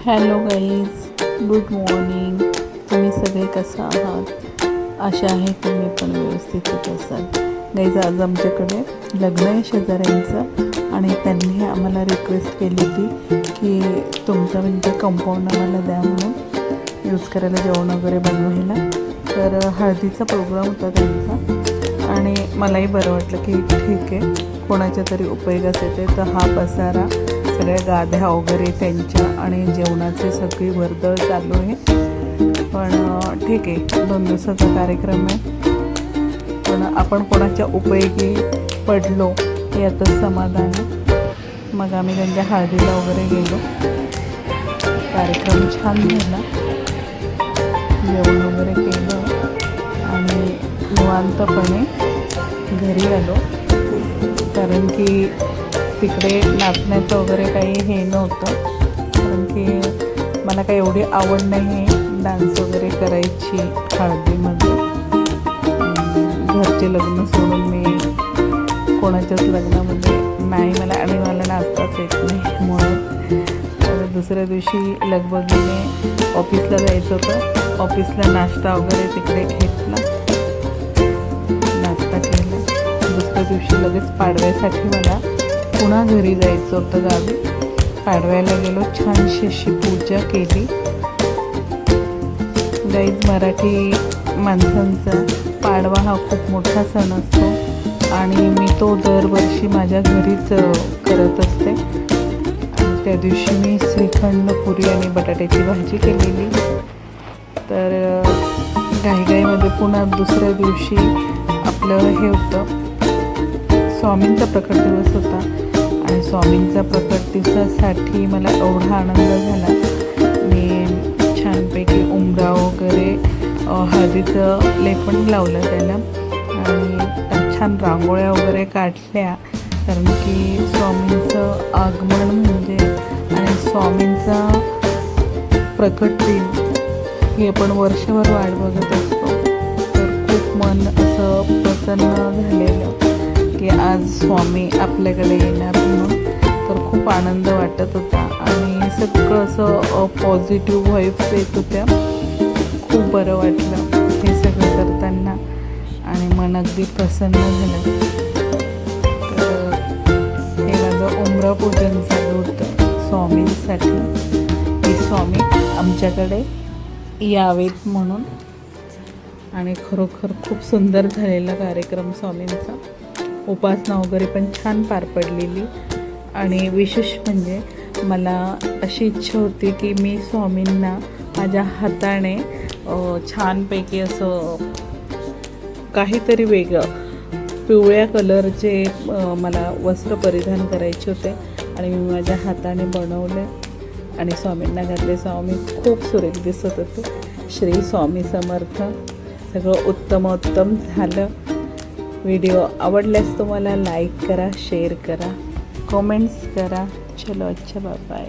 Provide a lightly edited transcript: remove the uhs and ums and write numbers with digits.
Hello guys, good morning. तुम्ही सगळे कसं आहात? आशा आहे तुम्ही पण व्यवस्थितच असाल. गाईज, आज आमच्याकडे लग्न आहे शेजाऱ्यांचं आणि त्यांनी आम्हाला रिक्वेस्ट केली होती की तुमचं कंपाऊंड आम्हाला द्या म्हणून यूज करायला, जेवण वगैरे बनवायला. तर हळदीचा प्रोग्राम होता त्यांचा आणि मलाही बरं वाटलं की ठीक आहे, कोणाच्या तरी उपयोगास येते. तर हा पसारा, सगळ्या गाद्या वगैरे त्यांच्या आणि जेवणाची सगळी वर्दळ चालू आहे. पण ठीक आहे, 2 दिवसाचा कार्यक्रम आहे, पण आपण कोणाच्या उपयोगी पडलो यातच समाधान आहे. मग आम्ही त्यांच्या हळदीला वगैरे गेलो. कार्यक्रम छान झाला, जेवण वगैरे केलं आणि निवांतपणे घरी आलो. कारण की तिकडे नाचण्याचं वगैरे काही हे नव्हतं, कारण की मला काही एवढी आवड नाही आहे डान्स वगैरे करायची हळदीमध्ये. घरचे लग्न सोडून मी कोणाच्याच लग्नामध्ये नाही, मला नाचताच येत नाही. म्हणून तर दुसऱ्या दिवशी लगबगीने ऑफिसला जायचं होतं. ऑफिसला नाश्ता वगैरे तिकडे घेतला, नाश्ता केला. दुसऱ्या दिवशी लगेच पाडव्यासाठी मला पुन्हा घरी जायचं होतं गावी. पाडव्याला गेलो, छानशी अशी पूजा केली. गाईज, मराठी माणसांचा पाडवा हा खूप मोठा सण असतो आणि मी तो दरवर्षी माझ्या घरीच करत असते. आणि त्या दिवशी मी श्रीखंड, पुरी आणि बटाट्याची भाजी केलेली. तर घाईघाईमध्ये पुन्हा दुसऱ्या दिवशी आपलं हे होतं, स्वामींचा प्रकट दिवस होता आणि स्वामींचा प्रकट दिवसासाठी मला एवढा आनंद झाला. मी छानपैकी उंबरा वगैरे हळदीचं लेपन लावलं त्याला आणि छान रांगोळ्या वगैरे काढल्या. कारण की स्वामींचं आगमन म्हणजे आणि स्वामींचा प्रकट दिन ही आपण वर्षभर वाट बघत असतो. तर खूप मन असं प्रसन्न झालेलं की आज स्वामी आपल्याकडे येणार म्हणून. तर खूप आनंद वाटत होता आणि सगळं असं पॉझिटिव्ह व्हाईब्स येत होत्या. खूप बरं वाटलं हे सगळं करताना आणि मन अगदी प्रसन्न झालं. तर हे माझं उंबरा पूजन चालू होतं स्वामींसाठी, की स्वामी आमच्याकडे यावेत म्हणून. आणि खरोखर खूप सुंदर झालेला कार्यक्रम स्वामींचा. उपासना वगैरे पण छान पार पडलेली. आणि विशेष म्हणजे मला अशी इच्छा होती की मी स्वामींना माझ्या हाताने छानपैकी असं काहीतरी वेगळं पिवळ्या कलरचे मला वस्त्र परिधान करायचे होते आणि मी माझ्या हाताने बनवले आणि स्वामींना घातले. स्वामी खूप सुरेख दिसत होते. श्री स्वामी समर्थ. सगळं उत्तमोत्तम झालं. व्हिडिओ आवडल्यास तुम्हाला लाईक करा, शेअर करा, कमेंट्स करा. चलो, अच्छा, बाय बाय.